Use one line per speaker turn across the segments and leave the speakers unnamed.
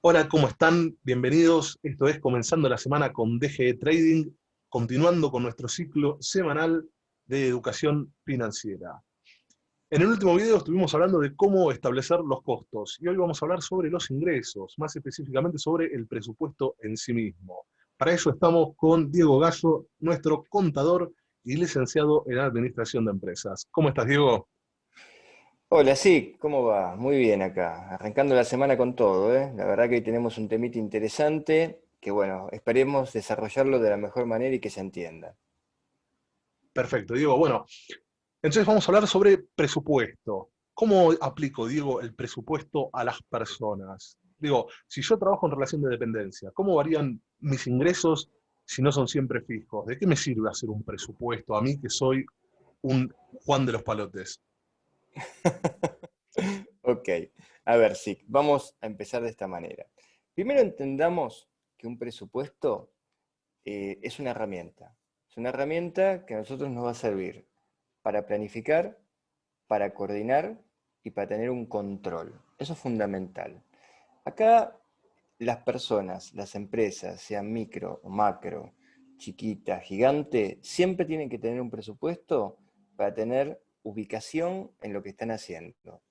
Hola, ¿cómo están? Bienvenidos. Esto es Comenzando la Semana con DGE Trading, continuando con nuestro ciclo semanal de educación financiera. En el último video estuvimos hablando de cómo establecer los costos y hoy vamos a hablar sobre los ingresos, más específicamente sobre el presupuesto en sí mismo. Para eso estamos con Diego Gallo, nuestro contador y licenciado en Administración de Empresas. ¿Cómo estás, Diego?
Hola, sí, ¿cómo va? Muy bien acá, arrancando la semana con todo, ¿eh? La verdad que hoy tenemos un temita interesante que, bueno, esperemos desarrollarlo de la mejor manera y que se entienda.
Perfecto, Diego. Bueno, entonces vamos a hablar sobre presupuesto. ¿Cómo aplico, Diego, el presupuesto a las personas? Digo, si yo trabajo en relación de dependencia, ¿cómo varían mis ingresos si no son siempre fijos? ¿De qué me sirve hacer un presupuesto a mí que soy un Juan de los Palotes?
Ok, a ver, sí, vamos a empezar de esta manera. Primero entendamos que un presupuesto es una herramienta. Es una herramienta que a nosotros nos va a servir para planificar, para coordinar y para tener un control. Eso es fundamental. Acá las personas, las empresas, sean micro o macro, chiquita, gigante, siempre tienen que tener un presupuesto para tener ubicación en lo que están haciendo.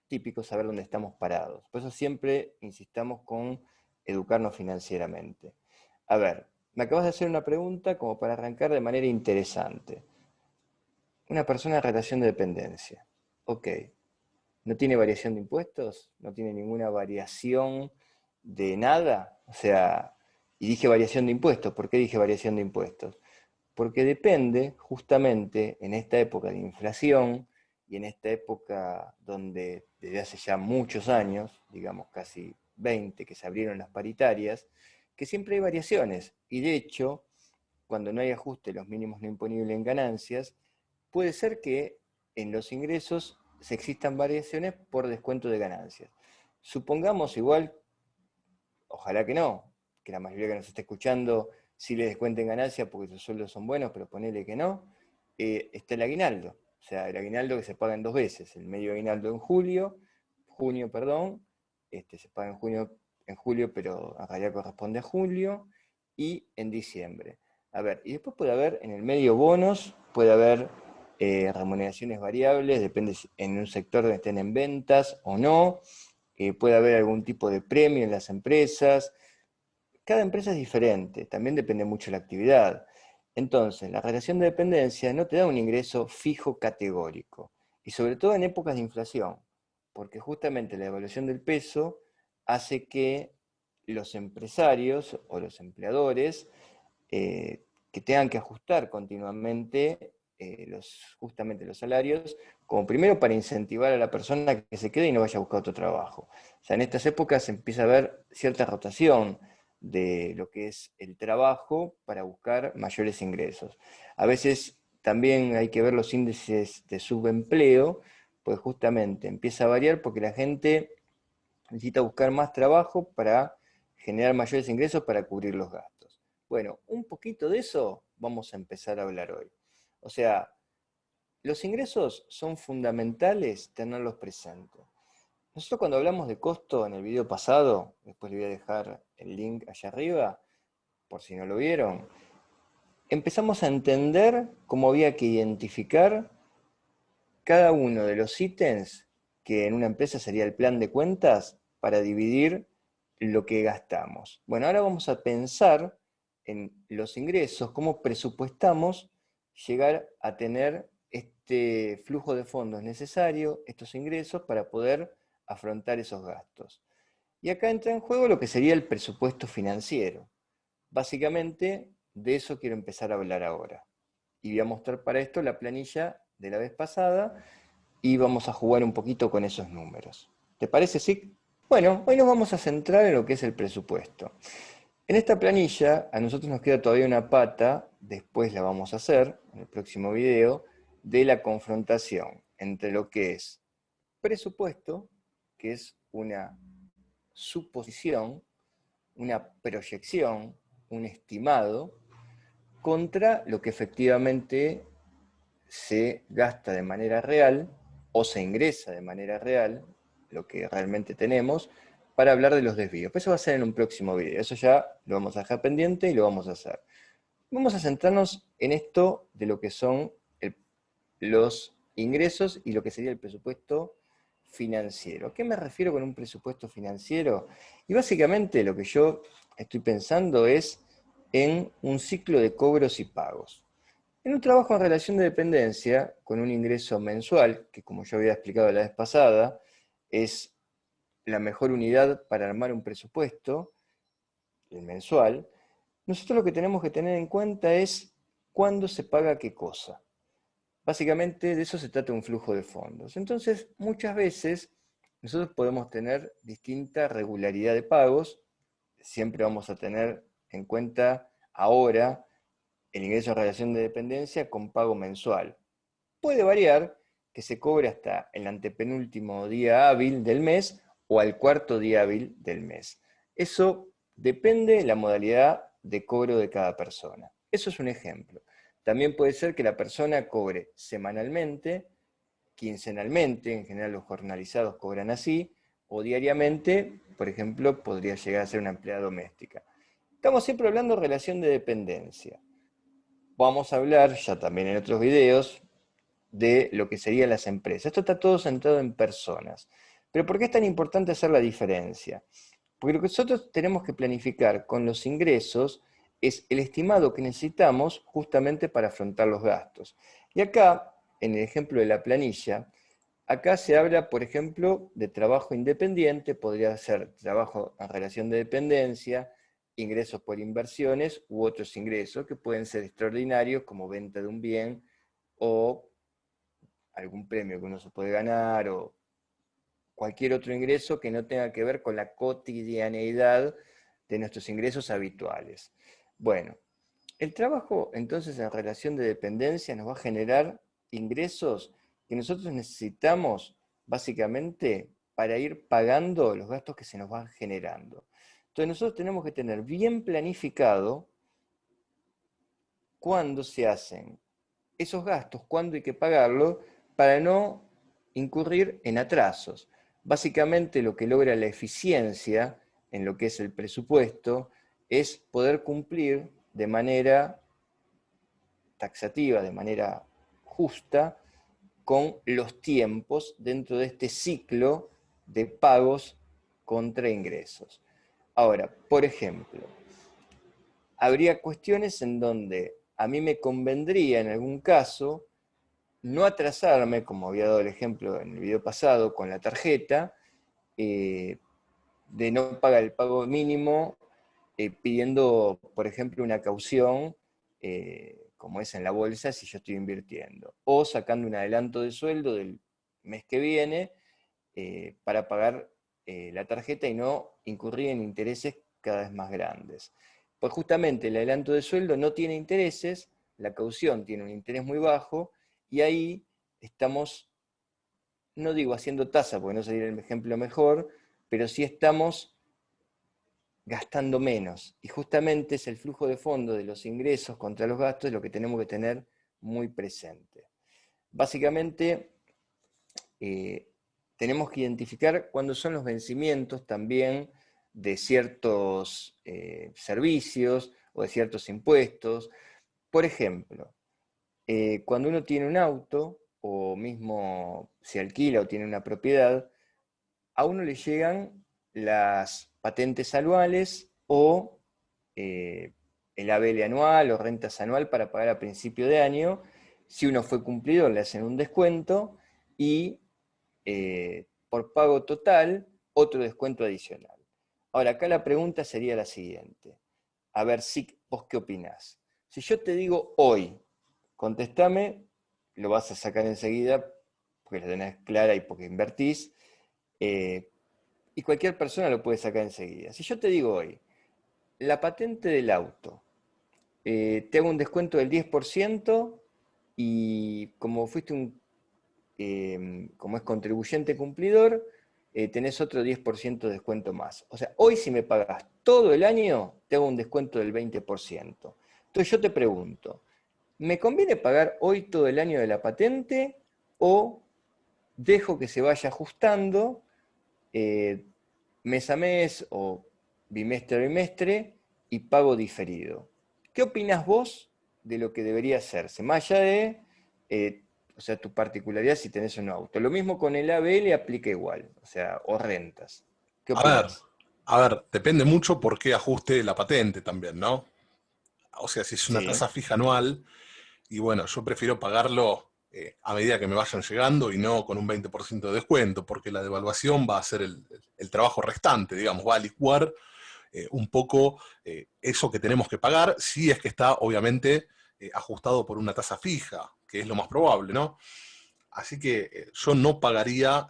Típico saber dónde estamos parados. Por eso siempre insistamos con educarnos financieramente. A ver, me acabas de hacer una pregunta como para arrancar de manera interesante. Una persona en relación de dependencia. Ok, no tiene variación de impuestos, no tiene ninguna variación de nada. O sea, y dije variación de impuestos. ¿Por qué dije variación de impuestos? Porque depende justamente en esta época de inflación y en esta época donde desde hace ya muchos años, digamos casi 20, que se abrieron las paritarias, que siempre hay variaciones. Y de hecho, cuando no hay ajuste los mínimos no imponibles en ganancias, puede ser que en los ingresos se existan variaciones por descuento de ganancias. Supongamos igual, ojalá que no, que la mayoría que nos está escuchando sí le descuenten ganancias porque sus sueldos son buenos, pero ponele que no, está el aguinaldo. O sea, el aguinaldo que se paga en dos veces, el medio aguinaldo en junio, perdón, se paga en julio, pero en realidad corresponde a julio, y en diciembre. A ver, y después puede haber en el medio bonos, puede haber remuneraciones variables, depende si en un sector donde estén en ventas o no, puede haber algún tipo de premio en las empresas. Cada empresa es diferente, también depende mucho de la actividad. Entonces, la relación de dependencia no te da un ingreso fijo categórico, y sobre todo en épocas de inflación, porque justamente la evaluación del peso hace que los empresarios o los empleadores que tengan que ajustar continuamente justamente los salarios, como primero para incentivar a la persona que se quede y no vaya a buscar otro trabajo. O sea, en estas épocas se empieza a ver cierta rotación de lo que es el trabajo para buscar mayores ingresos. A veces también hay que ver los índices de subempleo, pues justamente empieza a variar porque la gente necesita buscar más trabajo para generar mayores ingresos para cubrir los gastos. Bueno, un poquito de eso vamos a empezar a hablar hoy. O sea, los ingresos son fundamentales tenerlos presentes. Nosotros cuando hablamos de costo en el video pasado, después le voy a dejar el link allá arriba, por si no lo vieron, empezamos a entender cómo había que identificar cada uno de los ítems que en una empresa sería el plan de cuentas para dividir lo que gastamos. Bueno, ahora vamos a pensar en los ingresos, cómo presupuestamos llegar a tener este flujo de fondos necesario, estos ingresos, para poder afrontar esos gastos. Y acá entra en juego lo que sería el presupuesto financiero. Básicamente, de eso quiero empezar a hablar ahora. Y voy a mostrar para esto la planilla de la vez pasada y vamos a jugar un poquito con esos números. ¿Te parece, sí? Bueno, hoy nos vamos a centrar en lo que es el presupuesto. En esta planilla a nosotros nos queda todavía una pata, después la vamos a hacer en el próximo video, de la confrontación entre lo que es presupuesto, que es una suposición, una proyección, un estimado, contra lo que efectivamente se gasta de manera real o se ingresa de manera real, lo que realmente tenemos, para hablar de los desvíos. Pero eso va a ser en un próximo video. Eso ya lo vamos a dejar pendiente y lo vamos a hacer. Vamos a centrarnos en esto de lo que son los ingresos y lo que sería el presupuesto financiero. ¿A qué me refiero con un presupuesto financiero? Y básicamente lo que yo estoy pensando es en un ciclo de cobros y pagos. En un trabajo en relación de dependencia, con un ingreso mensual, que como yo había explicado la vez pasada, es la mejor unidad para armar un presupuesto, el mensual, nosotros lo que tenemos que tener en cuenta es cuándo se paga qué cosa. Básicamente de eso se trata un flujo de fondos. Entonces, muchas veces nosotros podemos tener distinta regularidad de pagos, siempre vamos a tener en cuenta ahora el ingreso en relación de dependencia con pago mensual. Puede variar que se cobre hasta el antepenúltimo día hábil del mes o al cuarto día hábil del mes. Eso depende de la modalidad de cobro de cada persona. Eso es un ejemplo. También puede ser que la persona cobre semanalmente, quincenalmente, en general los jornalizados cobran así, o diariamente, por ejemplo, podría llegar a ser una empleada doméstica. Estamos siempre hablando de relación de dependencia. Vamos a hablar, ya también en otros videos, de lo que serían las empresas. Esto está todo centrado en personas. Pero ¿por qué es tan importante hacer la diferencia? Porque lo que nosotros tenemos que planificar con los ingresos es el estimado que necesitamos justamente para afrontar los gastos. Y acá, en el ejemplo de la planilla, acá se habla, por ejemplo, de trabajo independiente, podría ser trabajo en relación de dependencia, ingresos por inversiones u otros ingresos que pueden ser extraordinarios como venta de un bien o algún premio que uno se puede ganar o cualquier otro ingreso que no tenga que ver con la cotidianeidad de nuestros ingresos habituales. Bueno, el trabajo entonces en relación de dependencia nos va a generar ingresos que nosotros necesitamos básicamente para ir pagando los gastos que se nos van generando. Entonces nosotros tenemos que tener bien planificado cuándo se hacen esos gastos, cuándo hay que pagarlo, para no incurrir en atrasos. Básicamente lo que logra la eficiencia en lo que es el presupuesto es poder cumplir de manera taxativa, de manera justa, con los tiempos dentro de este ciclo de pagos contra ingresos. Ahora, por ejemplo, habría cuestiones en donde a mí me convendría en algún caso no atrasarme, como había dado el ejemplo en el video pasado, con la tarjeta, de no pagar el pago mínimo, pidiendo, por ejemplo, una caución, como es en la bolsa, si yo estoy invirtiendo, o sacando un adelanto de sueldo del mes que viene para pagar la tarjeta y no incurrir en intereses cada vez más grandes. Pues justamente el adelanto de sueldo no tiene intereses, la caución tiene un interés muy bajo, y ahí estamos, no digo haciendo tasa, porque no sería el ejemplo mejor, pero sí estamos gastando menos. Y justamente es el flujo de fondo de los ingresos contra los gastos lo que tenemos que tener muy presente. Básicamente, tenemos que identificar cuándo son los vencimientos también de ciertos servicios o de ciertos impuestos. Por ejemplo, cuando uno tiene un auto, o mismo se alquila o tiene una propiedad, a uno le llegan las patentes anuales o el ABL anual o rentas anual para pagar a principio de año. Si uno fue cumplidor, le hacen un descuento y por pago total, otro descuento adicional. Ahora, acá la pregunta sería la siguiente. A ver, si vos qué opinás. Si yo te digo hoy, contestame, lo vas a sacar enseguida, porque la tenés clara y porque invertís, y cualquier persona lo puede sacar enseguida. Si yo te digo hoy, la patente del auto, te hago un descuento del 10% y como fuiste como es contribuyente cumplidor, tenés otro 10% de descuento más. O sea, hoy si me pagas todo el año, te hago un descuento del 20%. Entonces yo te pregunto, ¿me conviene pagar hoy todo el año de la patente o dejo que se vaya ajustando mes a mes o bimestre a bimestre y pago diferido. ¿Qué opinas vos de lo que debería hacerse? Más allá de, o sea, tu particularidad si tenés un auto. Lo mismo con el ABL aplica igual, o sea, o rentas. ¿Qué
A ver,
opinás?
a ver, depende mucho por qué ajuste la patente también, ¿no? O sea, si es una
Sí,
tasa fija anual, y bueno, yo prefiero pagarlo a medida que me vayan llegando y no con un 20% de descuento, porque la devaluación va a hacer el trabajo restante, digamos, va a licuar un poco eso que tenemos que pagar, si es que está obviamente ajustado por una tasa fija, que es lo más probable, ¿no? Así que yo no pagaría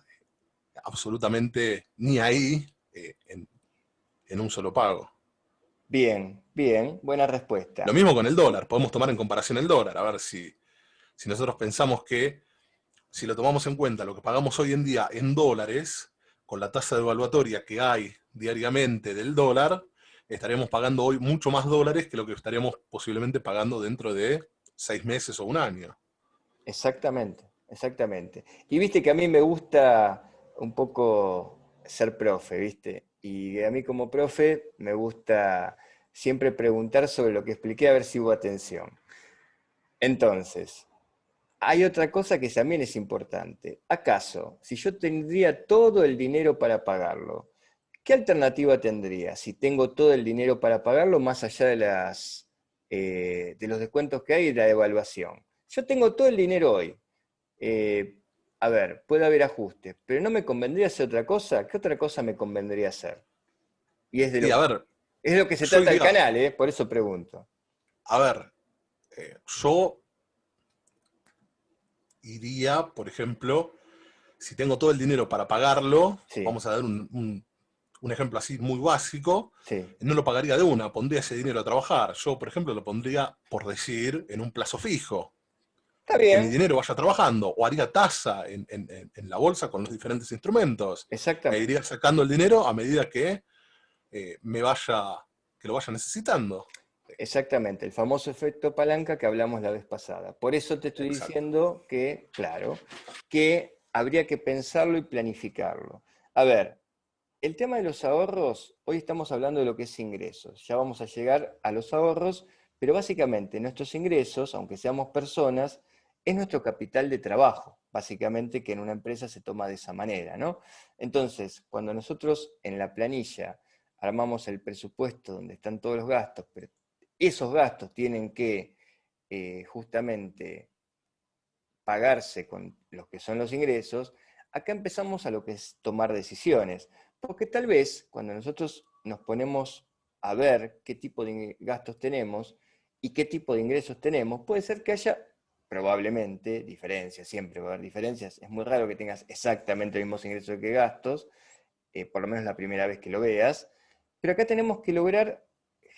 absolutamente ni ahí en un solo pago.
bien, bien, buena
Lo
respuesta.
mismo con el dólar, podemos tomar en comparación el dólar, a ver si nosotros pensamos que si lo tomamos en cuenta lo que pagamos hoy en día en dólares, con la tasa devaluatoria que hay diariamente del dólar, estaremos pagando hoy mucho más dólares que lo que estaríamos posiblemente pagando dentro de 6 meses o un año.
Exactamente, exactamente. Y viste que a mí me gusta un poco ser profe, ¿viste? Y a mí como profe me gusta siempre preguntar sobre lo que expliqué a ver si hubo atención. Entonces, hay otra cosa que también es importante. ¿Acaso, si yo tendría todo el dinero para pagarlo, qué alternativa tendría si tengo todo el dinero para pagarlo más allá de los descuentos que hay y la devaluación? Yo tengo todo el dinero hoy. eh, a ver, puede haber ajustes, pero ¿no me convendría hacer otra cosa? ¿Qué otra cosa me convendría hacer? Y
Y a ver,
es de lo que se
yo
trata el
iría,
canal, ¿eh? Por eso pregunto.
a ver, yo iría, por ejemplo, si tengo todo el dinero para pagarlo,
Sí,
vamos a dar un ejemplo así muy básico,
sí.
no lo pagaría de una, pondría ese dinero a trabajar. Yo, por ejemplo, lo pondría, por decir, en un plazo fijo.
Está
Que mi
bien,
dinero vaya trabajando, o haría tasa en la bolsa con los diferentes instrumentos, e iría
exactamente.
sacando el dinero a medida que me vaya, que lo vaya necesitando.
Exactamente, el famoso efecto palanca que hablamos la vez pasada. Por eso te estoy
Exacto.
diciendo que, claro, que habría que pensarlo y planificarlo. A ver, el tema de los ahorros, hoy estamos hablando de lo que es ingresos. Ya vamos a llegar a los ahorros, pero básicamente nuestros ingresos, aunque seamos personas, es nuestro capital de trabajo, básicamente que en una empresa se toma de esa manera, ¿no? Entonces, cuando nosotros en la planilla armamos el presupuesto donde están todos los gastos, pero esos gastos tienen que justamente pagarse con los que son los ingresos, acá empezamos a lo que es tomar decisiones. Porque tal vez cuando nosotros nos ponemos a ver qué tipo de gastos tenemos y qué tipo de ingresos tenemos, puede ser que haya probablemente diferencias, siempre va a haber diferencias. Es muy raro que tengas exactamente los mismos ingresos que gastos, por lo menos la primera vez que lo veas, pero acá tenemos que lograr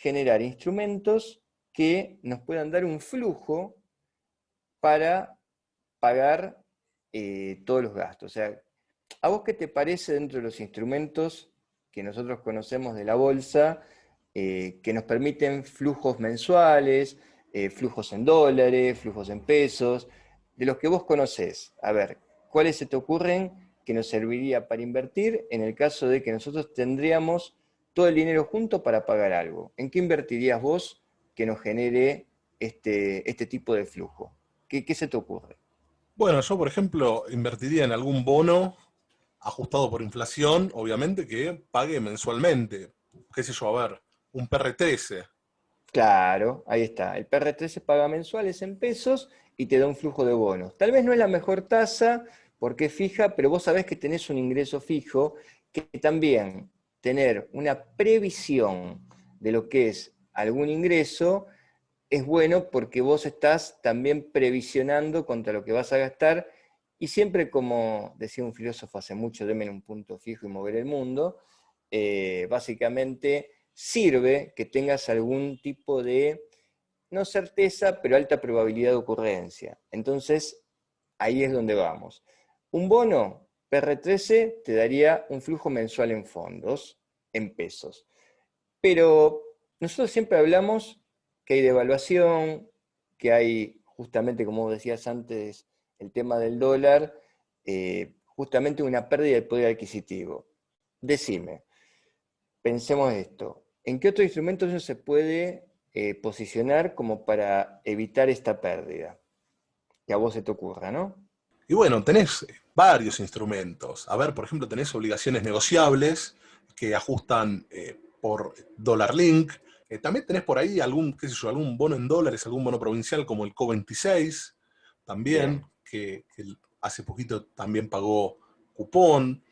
generar instrumentos que nos puedan dar un flujo para pagar todos los gastos. O sea, ¿a vos qué te parece dentro de los instrumentos que nosotros conocemos de la bolsa, que nos permiten flujos mensuales, flujos en dólares, flujos en pesos, de los que vos conocés? A ver, ¿cuáles se te ocurren que nos serviría para invertir en el caso de que nosotros tendríamos todo el dinero junto para pagar algo? ¿En qué invertirías vos que nos genere este tipo de flujo? ¿Qué se te ocurre?
Bueno, yo, por ejemplo, invertiría en algún bono ajustado por inflación, obviamente, que pague mensualmente. ¿Qué sé yo? A ver, un PR13.
Claro, ahí está. El PR3 se paga mensuales en pesos y te da un flujo de bonos. Tal vez no es la mejor tasa porque es fija, pero vos sabés que tenés un ingreso fijo, que también tener una previsión de lo que es algún ingreso es bueno porque vos estás también previsionando contra lo que vas a gastar y siempre, como decía un filósofo hace mucho, denme en un punto fijo y mover el mundo, básicamente sirve que tengas algún tipo de, no certeza, pero alta probabilidad de ocurrencia. Entonces, ahí es donde vamos. Un bono PR13 te daría un flujo mensual en fondos, en pesos. Pero nosotros siempre hablamos que hay devaluación, que hay justamente, como decías antes, el tema del dólar, justamente una pérdida del poder adquisitivo. Decime, pensemos esto. ¿En qué otro instrumento eso se puede posicionar como para evitar esta pérdida? Que a vos se te ocurra, ¿no?
Y bueno, tenés varios instrumentos. A ver, por ejemplo, tenés obligaciones negociables que ajustan por dólar link. También tenés por ahí algún, qué sé yo, algún bono en dólares, algún bono provincial como el CO26, también,
Bien,
que hace poquito también pagó cupón.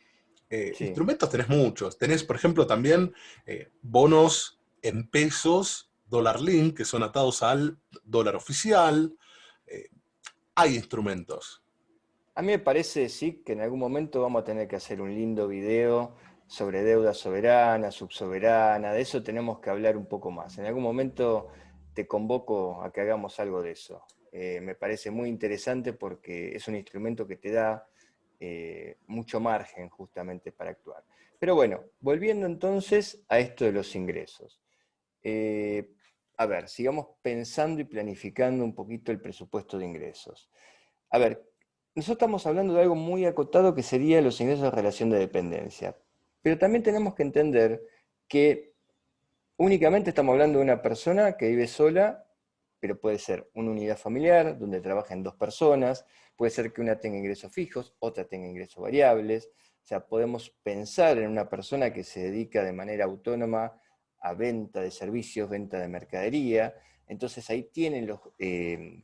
sí.
Instrumentos tenés muchos. Tenés, por ejemplo, también bonos en pesos, dólar link, que son atados al dólar oficial. Eh, Hay instrumentos.
A mí me parece, sí, que en algún momento vamos a tener que hacer un lindo video sobre deuda soberana, subsoberana, de eso tenemos que hablar un poco más. En algún momento te convoco a que hagamos algo de eso. Me parece muy interesante porque es un instrumento que te da mucho margen justamente para actuar. Pero bueno, volviendo entonces a esto de los ingresos. Eh, a ver, sigamos pensando y planificando un poquito el presupuesto de ingresos. A ver, nosotros estamos hablando de algo muy acotado que sería los ingresos de relación de dependencia. Pero también tenemos que entender que únicamente estamos hablando de una persona que vive sola, pero puede ser una unidad familiar donde trabajen dos personas, puede ser que una tenga ingresos fijos, otra tenga ingresos variables. O sea, podemos pensar en una persona que se dedica de manera autónoma a venta de servicios, venta de mercadería. Entonces ahí tienen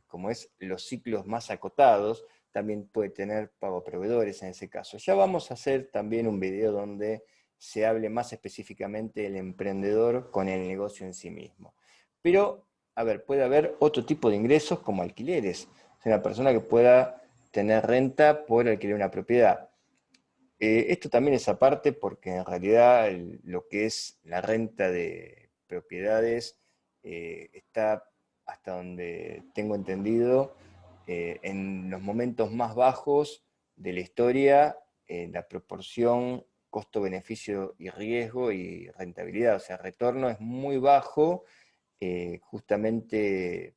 como es, los ciclos más acotados. También puede tener pago a proveedores en ese caso. Ya vamos a hacer también un video donde se hable más específicamente del emprendedor con el negocio en sí mismo. Pero, a ver, puede haber otro tipo de ingresos como alquileres. O sea, una persona que pueda tener renta por alquilar una propiedad. Esto también es aparte porque en realidad lo que es la renta de propiedades está, hasta donde tengo entendido, en los momentos más bajos de la historia, la proporción costo-beneficio y riesgo y rentabilidad, o sea, retorno es muy bajo, justamente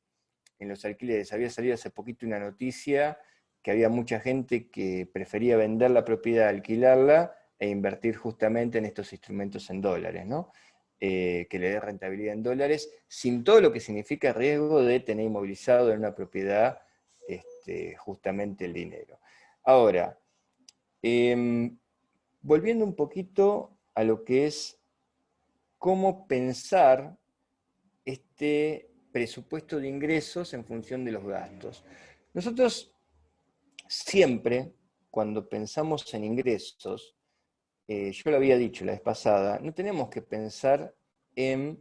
en los alquileres. Había salido hace poquito una noticia que había mucha gente que prefería vender la propiedad, alquilarla e invertir justamente en estos instrumentos en dólares, ¿no? Que le dé rentabilidad en dólares, sin todo lo que significa riesgo de tener inmovilizado en una propiedad justamente el dinero. Ahora, volviendo un poquito a lo que es cómo pensar este presupuesto de ingresos en función de los gastos. Nosotros siempre, cuando pensamos en ingresos, yo lo había dicho la vez pasada, no tenemos que pensar en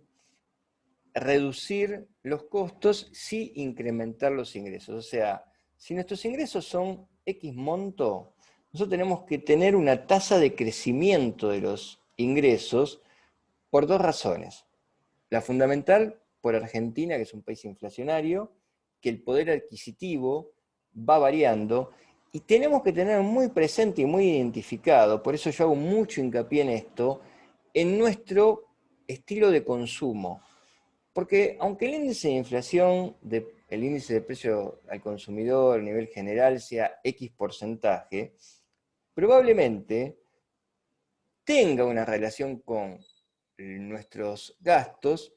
reducir los costos, sí incrementar los ingresos. O sea, si nuestros ingresos son X monto, nosotros tenemos que tener una tasa de crecimiento de los ingresos por dos razones. La fundamental, por Argentina, que es un país inflacionario, que el poder adquisitivo va variando y tenemos que tener muy presente y muy identificado, por eso yo hago mucho hincapié en esto, en nuestro estilo de consumo. Porque aunque el índice de inflación, el índice de precio al consumidor a nivel general sea X porcentaje, probablemente tenga una relación con nuestros gastos,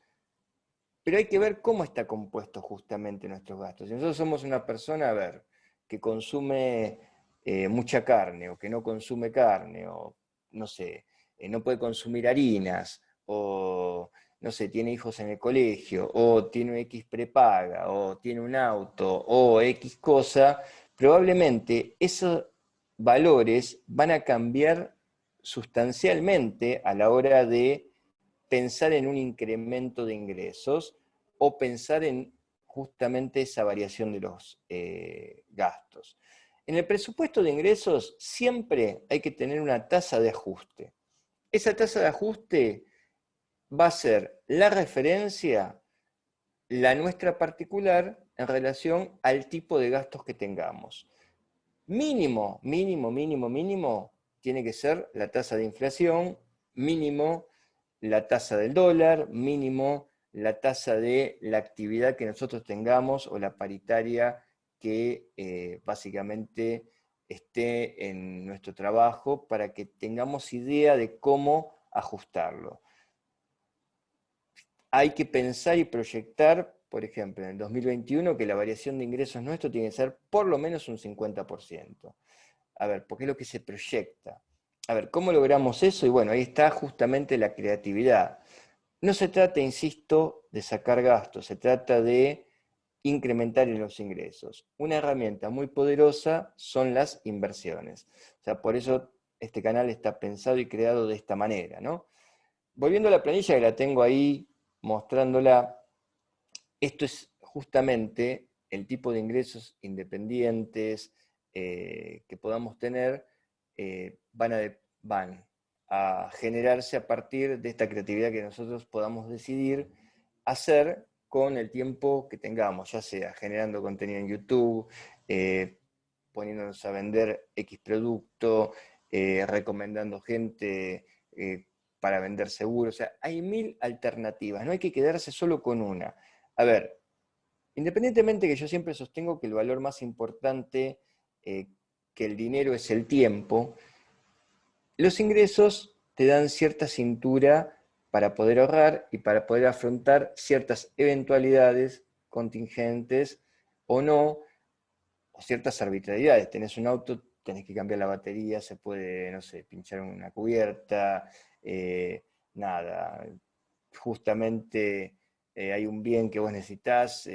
pero hay que ver cómo está compuesto justamente nuestros gastos. Si nosotros somos una persona, a ver, que consume mucha carne, o que no consume carne, o no sé, no puede consumir harinas, o no sé, tiene hijos en el colegio, o tiene X prepaga, o tiene un auto, o X cosa, probablemente esos valores van a cambiar sustancialmente a la hora de pensar en un incremento de ingresos o pensar en justamente esa variación de los gastos. En el presupuesto de ingresos siempre hay que tener una tasa de ajuste. Esa tasa de ajuste va a ser la referencia, la nuestra particular, en relación al tipo de gastos que tengamos. Mínimo, mínimo, mínimo, mínimo, tiene que ser la tasa de inflación, mínimo la tasa del dólar, mínimo la tasa de la actividad que nosotros tengamos o la paritaria que básicamente esté en nuestro trabajo para que tengamos idea de cómo ajustarlo. hay que pensar y proyectar, por ejemplo, en el 2021, que la variación de ingresos nuestro tiene que ser por lo menos un 50%. A ver, porque es lo que se proyecta. A ver, ¿cómo logramos eso? Y bueno, ahí está justamente la creatividad. No se trata, insisto, de sacar gastos, se trata de incrementar en los ingresos. Una herramienta muy poderosa son las inversiones. O sea, por eso este canal está pensado y creado de esta manera, ¿no? Volviendo a la planilla, que la tengo ahí mostrándola, esto es justamente el tipo de ingresos independientes que podamos tener, van a generarse a partir de esta creatividad que nosotros podamos decidir hacer con el tiempo que tengamos, ya sea generando contenido en YouTube, poniéndonos a vender X producto, recomendando gente para vender seguros. O sea, hay mil alternativas, no hay que quedarse solo con una. A ver, independientemente que yo siempre sostengo que el valor más importante que el dinero es el tiempo, los ingresos te dan cierta cintura para poder ahorrar y para poder afrontar ciertas eventualidades contingentes o no, o ciertas arbitrariedades. Tenés un auto, tenés que cambiar la batería, se puede, no sé, pinchar una cubierta, nada, justamente hay un bien que vos necesitas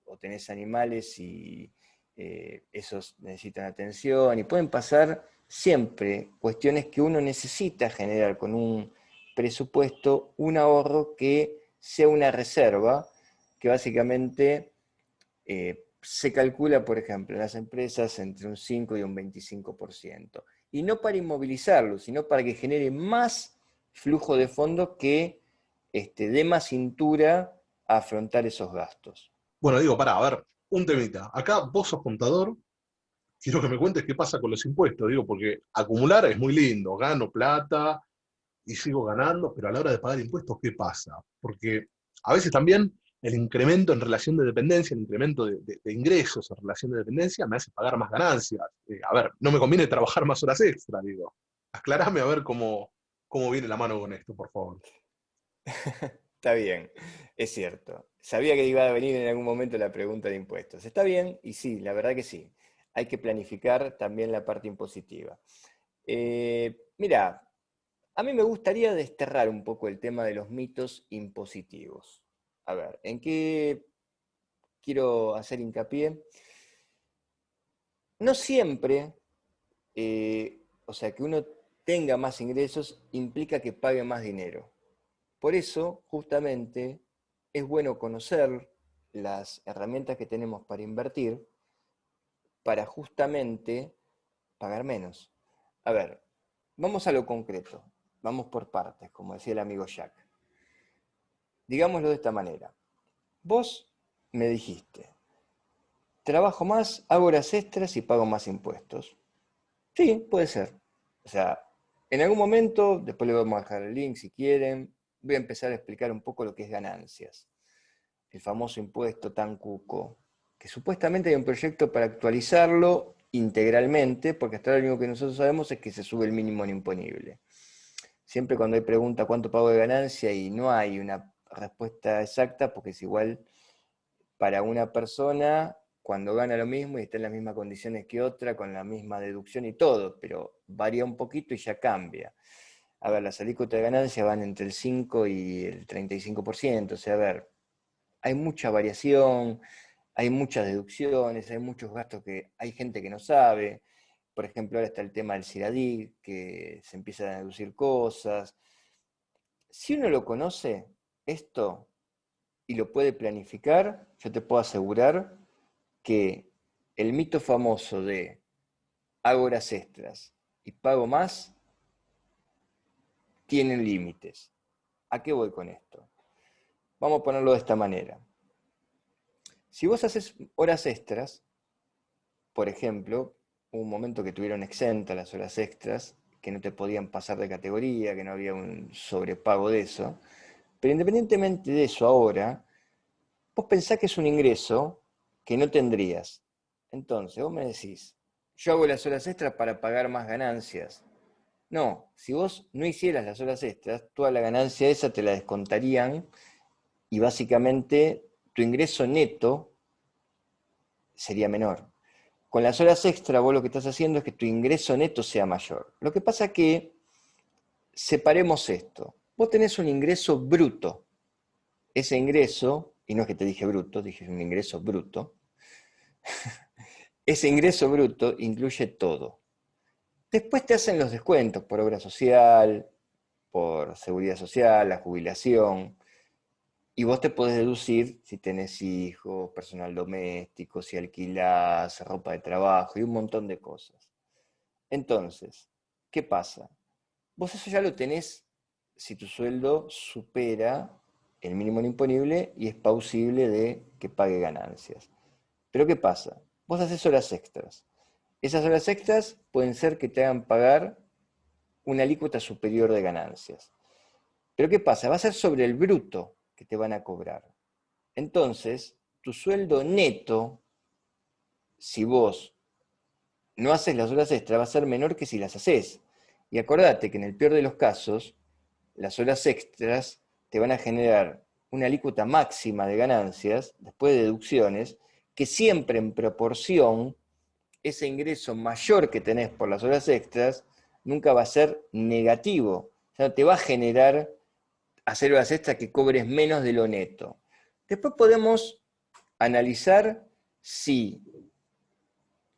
o tenés animales y esos necesitan atención y pueden pasar siempre cuestiones que uno necesita generar con un presupuesto, un ahorro que sea una reserva que básicamente se calcula, por ejemplo, en las empresas entre un 5 y un 25%. Y no para inmovilizarlo, sino para que genere más flujo de fondos que dé más cintura a afrontar esos gastos.
Bueno, digo, pará, a ver, un temita. Acá vos sos contador, quiero que me cuentes qué pasa con los impuestos, digo, porque acumular es muy lindo, gano plata y sigo ganando, pero a la hora de pagar impuestos, ¿qué pasa? Porque a veces también el incremento en relación de dependencia, el incremento de ingresos en relación de dependencia me hace pagar más ganancias. A ver, no me conviene trabajar más horas extra, digo. Aclarame a ver cómo viene la mano con esto, por favor.
Está bien, es cierto. Sabía que iba a venir en algún momento la pregunta de impuestos. Está bien, y sí, la verdad que sí. Hay que planificar también la parte impositiva. Mira, a mí me gustaría desterrar un poco el tema de los mitos impositivos. A ver, ¿en qué quiero hacer hincapié? No siempre, o sea, que uno tenga más ingresos implica que pague más dinero. Por eso, justamente, es bueno conocer las herramientas que tenemos para invertir para justamente pagar menos. A ver, vamos a lo concreto, vamos por partes, como decía el amigo Jack. Digámoslo de esta manera. Vos me dijiste, trabajo más, hago horas extras y pago más impuestos. Sí, puede ser. O sea, en algún momento, después le vamos a dejar el link si quieren, voy a empezar a explicar un poco lo que es ganancias. El famoso impuesto tan cuco, que supuestamente hay un proyecto para actualizarlo integralmente, porque hasta ahora lo único que nosotros sabemos es que se sube el mínimo no imponible. Siempre cuando hay pregunta cuánto pago de ganancia y no hay una respuesta exacta, porque es igual para una persona cuando gana lo mismo y está en las mismas condiciones que otra, con la misma deducción y todo, pero varía un poquito y ya cambia. A ver, las alícuotas de ganancia van entre el 5 y el 35%, o sea, a ver, hay mucha variación, hay muchas deducciones, hay muchos gastos que hay gente que no sabe. Por ejemplo, ahora está el tema del CIRADIC, que se empiezan a deducir cosas. Si uno lo conoce, esto, y lo puede planificar, yo te puedo asegurar que el mito famoso de hago horas extras y pago más tienen límites. ¿A qué voy con esto? Vamos a ponerlo de esta manera. Si vos haces horas extras, por ejemplo, hubo un momento que tuvieron exentas las horas extras, que no te podían pasar de categoría, que no había un sobrepago de eso, pero independientemente de eso ahora, vos pensás que es un ingreso que no tendrías. Entonces, vos me decís, yo hago las horas extras para pagar más ganancias. No, si vos no hicieras las horas extras, toda la ganancia esa te la descontarían y básicamente tu ingreso neto sería menor. Con las horas extra vos lo que estás haciendo es que tu ingreso neto sea mayor. Lo que pasa es que separemos esto. Vos tenés un ingreso bruto. Ese ingreso, y no es que te dije bruto, dije un ingreso bruto. Ese ingreso bruto incluye todo. Después te hacen los descuentos por obra social, por seguridad social, la jubilación, y vos te podés deducir si tenés hijos, personal doméstico, si alquilás, ropa de trabajo y un montón de cosas. Entonces, ¿qué pasa? Vos eso ya lo tenés si tu sueldo supera el mínimo imponible y es plausible de que pague ganancias. Pero ¿qué pasa? Vos haces horas extras. Esas horas extras pueden ser que te hagan pagar una alícuota superior de ganancias. Pero ¿qué pasa? Va a ser sobre el bruto que te van a cobrar. Entonces, tu sueldo neto, si vos no haces las horas extras, va a ser menor que si las haces. Y acordate que en el peor de los casos, las horas extras te van a generar una alícuota máxima de ganancias, después de deducciones, que siempre en proporción, ese ingreso mayor que tenés por las horas extras, nunca va a ser negativo. O sea, te va a generar hacer horas extras que cobres menos de lo neto. Después podemos analizar si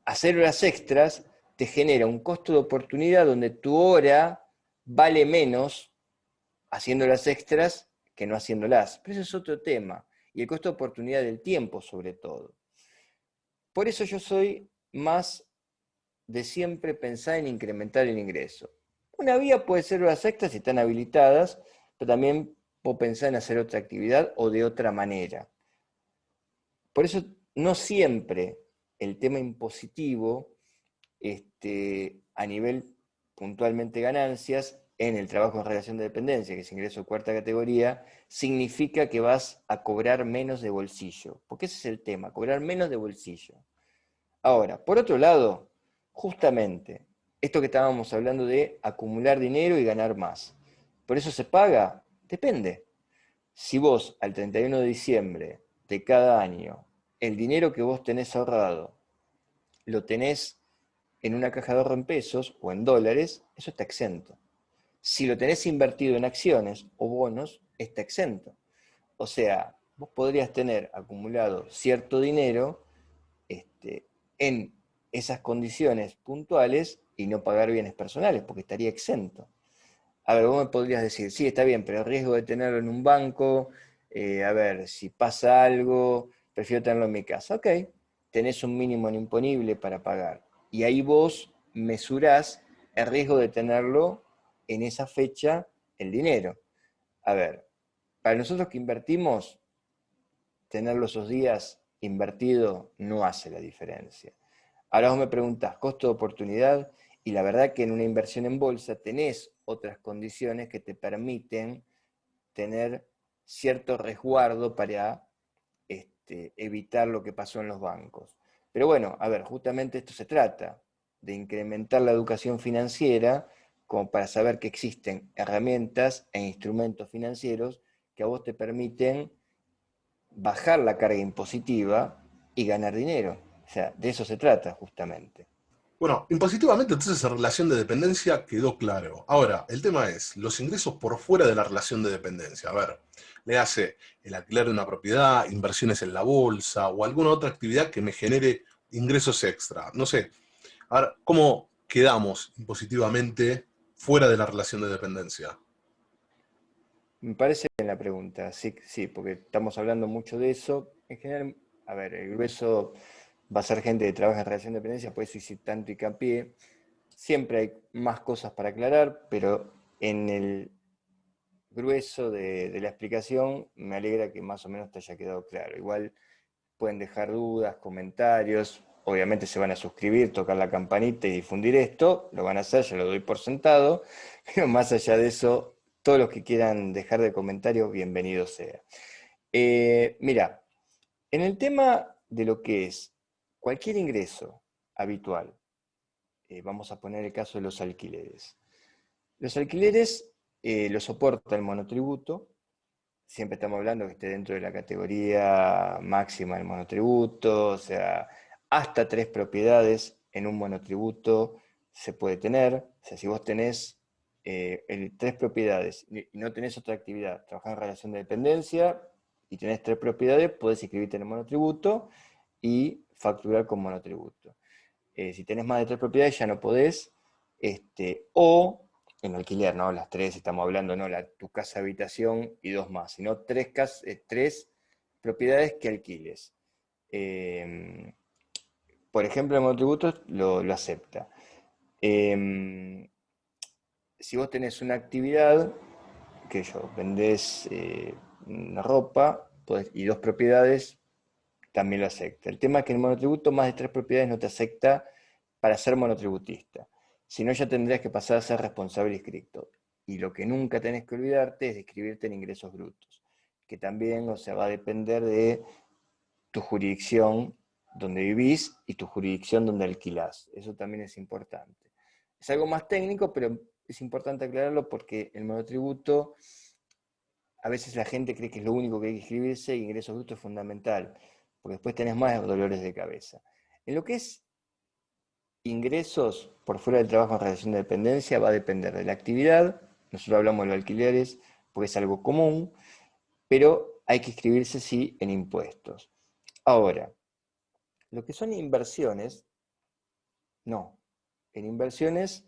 hacer horas extras te genera un costo de oportunidad donde tu hora vale menos haciendo horas extras que no haciéndolas. Pero eso es otro tema. Y el costo de oportunidad del tiempo, sobre todo. Por eso yo soy más de siempre pensar en incrementar el ingreso. Una vía puede ser horas extras si están habilitadas, pero también puedo pensar en hacer otra actividad o de otra manera. Por eso no siempre el tema impositivo a nivel puntualmente ganancias en el trabajo en relación de dependencia, que es ingreso de cuarta categoría, significa que vas a cobrar menos de bolsillo. Porque ese es el tema, cobrar menos de bolsillo. Ahora, por otro lado, justamente, esto que estábamos hablando de acumular dinero y ganar más. ¿Por eso se paga? Depende. Si vos al 31 de diciembre de cada año, el dinero que vos tenés ahorrado, lo tenés en una caja de ahorro en pesos o en dólares, eso está exento. Si lo tenés invertido en acciones o bonos, está exento. O sea, vos podrías tener acumulado cierto dinero en esas condiciones puntuales y no pagar bienes personales, porque estaría exento. A ver, vos me podrías decir, sí, está bien, pero el riesgo de tenerlo en un banco, a ver, si pasa algo, prefiero tenerlo en mi casa. Ok, tenés un mínimo imponible para pagar. Y ahí vos mesurás el riesgo de tenerlo en esa fecha, el dinero. A ver, para nosotros que invertimos, tenerlo esos días invertido no hace la diferencia. Ahora vos me preguntás, costo de oportunidad, y la verdad que en una inversión en bolsa tenés otras condiciones que te permiten tener cierto resguardo para evitar lo que pasó en los bancos. Pero bueno, a ver, justamente esto se trata, de incrementar la educación financiera como para saber que existen herramientas e instrumentos financieros que a vos te permiten bajar la carga impositiva y ganar dinero. O sea, de eso se trata justamente.
Bueno, impositivamente entonces la relación de dependencia quedó claro. Ahora, el tema es los ingresos por fuera de la relación de dependencia. A ver, le hace el alquiler de una propiedad, inversiones en la bolsa o alguna otra actividad que me genere ingresos extra. No sé, a ver, ¿cómo quedamos impositivamente fuera de la relación de dependencia?
Me parece bien la pregunta, sí, sí, porque estamos hablando mucho de eso. En general, a ver, el grueso va a ser gente que trabaja en relación de dependencia, por eso hice tanto hincapié. Siempre hay más cosas para aclarar, pero en el grueso de la explicación me alegra que más o menos te haya quedado claro. Igual pueden dejar dudas, comentarios, obviamente se van a suscribir, tocar la campanita y difundir esto, lo van a hacer, ya lo doy por sentado, pero más allá de eso, todos los que quieran dejar de comentarios, bienvenido sea. Mira, en el tema de lo que es cualquier ingreso habitual, vamos a poner el caso de los alquileres. Los alquileres lo soporta el monotributo, siempre estamos hablando que esté dentro de la categoría máxima del monotributo, o sea, hasta 3 propiedades en un monotributo se puede tener. O sea, si vos tenés 3 propiedades y no tenés otra actividad, trabajás en relación de dependencia y tenés 3 propiedades, podés inscribirte en el monotributo y facturar con monotributo. Si tenés más de 3 propiedades ya no podés, o en alquiler, ¿no? Las 3 estamos hablando, no tu casa habitación y 2 más, sino 3 propiedades que alquiles. Por ejemplo, el monotributo lo acepta. Si vos tenés una actividad, que yo, vendés una ropa y 2 propiedades, también lo acepta. El tema es que el monotributo más de 3 propiedades no te acepta para ser monotributista. Si no, ya tendrías que pasar a ser responsable inscripto. Y lo que nunca tenés que olvidarte es de inscribirte en ingresos brutos, que también, o sea, va a depender de tu jurisdicción donde vivís y tu jurisdicción donde alquilás. Eso también es importante. Es algo más técnico, pero es importante aclararlo porque el monotributo, a veces la gente cree que es lo único que hay que inscribirse y ingresos brutos es fundamental, porque después tenés más dolores de cabeza. En lo que es ingresos por fuera del trabajo en relación de dependencia, va a depender de la actividad. Nosotros hablamos de los alquileres porque es algo común, pero hay que inscribirse sí en impuestos. Ahora, lo que son inversiones, no. En inversiones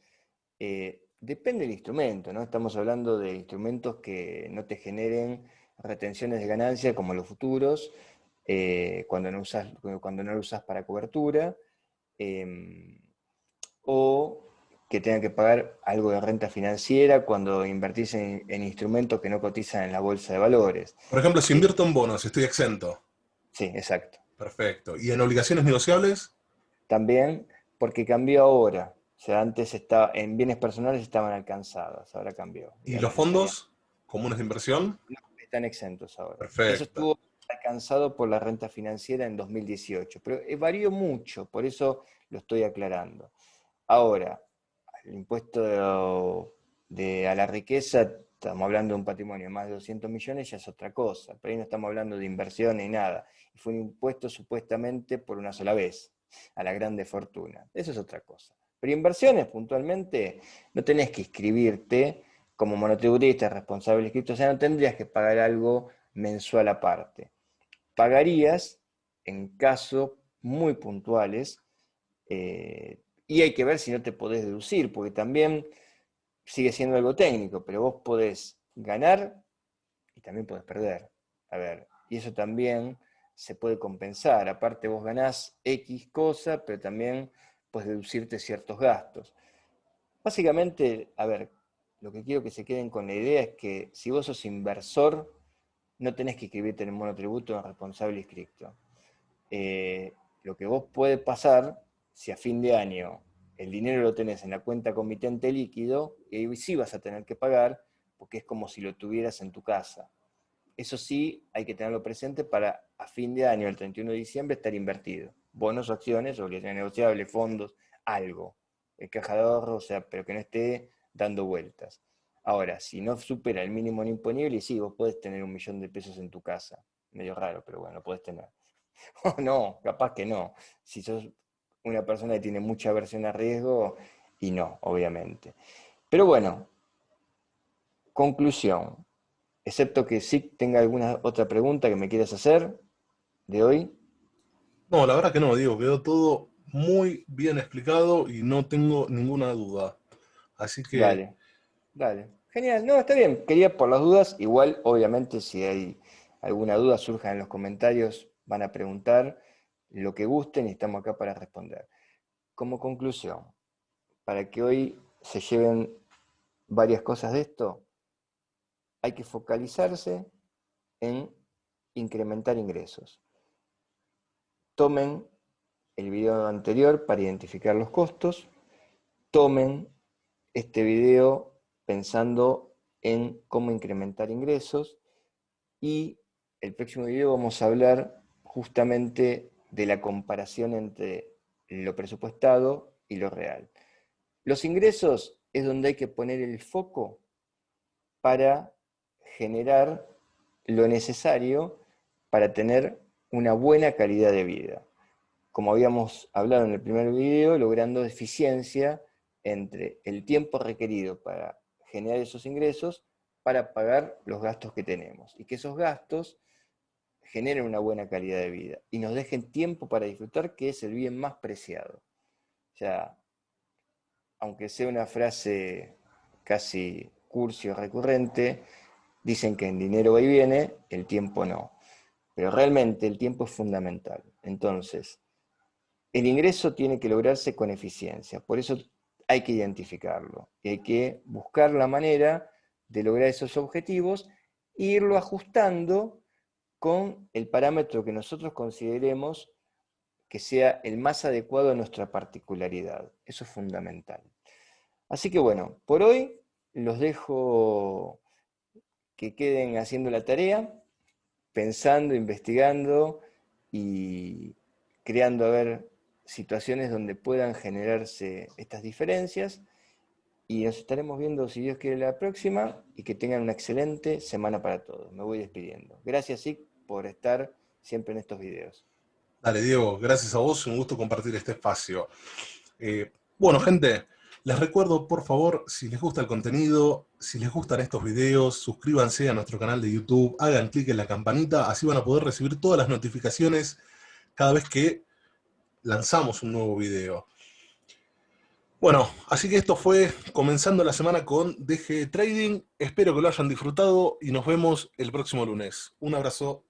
depende del instrumento, ¿no? Estamos hablando de instrumentos que no te generen retenciones de ganancia como los futuros, cuando no lo usas para cobertura, o que tengan que pagar algo de renta financiera cuando invertís en instrumentos que no cotizan en la bolsa de valores.
Por ejemplo, si
Eh,
invierto en bonos, estoy exento.
sí, exacto.
Perfecto. ¿Y en obligaciones negociables?
También porque cambió ahora. O sea, antes en bienes personales estaban alcanzadas, ahora cambió. Y
¿Y
ahora
los
estarían,
fondos comunes de inversión?
no, están exentos ahora. Eso
Perfecto.
estuvo alcanzado por la renta financiera en 2018, pero varió mucho, por eso lo estoy aclarando. Ahora, el impuesto a la riqueza, estamos hablando de un patrimonio de más de 200 millones, ya es otra cosa. Pero ahí no estamos hablando de inversión ni nada. Y fue un impuesto supuestamente por una sola vez a la grande fortuna. Eso es otra cosa. Pero inversiones, puntualmente, no tenés que inscribirte como monotributista responsable inscrito, o sea, no tendrías que pagar algo mensual aparte. Pagarías en casos muy puntuales, y hay que ver si no te podés deducir, porque también sigue siendo algo técnico, pero vos podés ganar y también podés perder. A ver, y eso también se puede compensar. Aparte vos ganás X cosa, pero también puedes deducirte ciertos gastos. Básicamente, a ver, lo que quiero que se queden con la idea es que si vos sos inversor, no tenés que inscribirte en el monotributo en responsable inscripto. Lo que vos puede pasar, si a fin de año el dinero lo tenés en la cuenta comitente líquido, y ahí sí vas a tener que pagar, porque es como si lo tuvieras en tu casa. Eso sí, hay que tenerlo presente para a fin de año, el 31 de diciembre, estar invertido. Bonos, acciones, obligaciones negociables, fondos, algo. Caja de ahorro, o sea, pero que no esté dando vueltas. Ahora, si no supera el mínimo imponible, sí, vos podés tener 1 millón de pesos en tu casa. Medio raro, pero bueno, lo podés tener. O no, capaz que no. Si sos una persona que tiene mucha aversión a riesgo, y no, obviamente. Pero bueno, conclusión. Excepto que sí tenga alguna otra pregunta que me quieras hacer de hoy.
No, la verdad que no, Diego, quedó todo muy bien explicado y no tengo ninguna duda. Así que,
Dale, dale. Genial, no, está bien. Quería por las dudas, igual, obviamente, si hay alguna duda, surja en los comentarios, van a preguntar lo que gusten y estamos acá para responder. Como conclusión, para que hoy se lleven varias cosas de esto, hay que focalizarse en incrementar ingresos. Tomen el video anterior para identificar los costos, tomen este video pensando en cómo incrementar ingresos y el próximo video vamos a hablar justamente de la comparación entre lo presupuestado y lo real. Los ingresos es donde hay que poner el foco para generar lo necesario para tener una buena calidad de vida. Como habíamos hablado en el primer video, logrando eficiencia entre el tiempo requerido para generar esos ingresos para pagar los gastos que tenemos. Y que esos gastos generen una buena calidad de vida y nos dejen tiempo para disfrutar, que es el bien más preciado. O sea, aunque sea una frase casi cursi o recurrente, dicen que en dinero va y viene, el tiempo no. Pero realmente el tiempo es fundamental. Entonces, el ingreso tiene que lograrse con eficiencia. Por eso hay que identificarlo. Y hay que buscar la manera de lograr esos objetivos e irlo ajustando con el parámetro que nosotros consideremos que sea el más adecuado a nuestra particularidad. Eso es fundamental. Así que bueno, por hoy los dejo que queden haciendo la tarea, pensando, investigando y creando a ver situaciones donde puedan generarse estas diferencias. Y nos estaremos viendo, si Dios quiere, la próxima, y que tengan una excelente semana para todos. Me voy despidiendo. Gracias, Ic, por estar siempre en estos videos.
Dale, Diego, gracias a vos, un gusto compartir este espacio. Bueno, gente, les recuerdo, por favor, si les gusta el contenido, si les gustan estos videos, suscríbanse a nuestro canal de YouTube, hagan clic en la campanita, así van a poder recibir todas las notificaciones cada vez que lanzamos un nuevo video. Bueno, así que esto fue comenzando la semana con DG Trading. Espero que lo hayan disfrutado y nos vemos el próximo lunes. Un abrazo.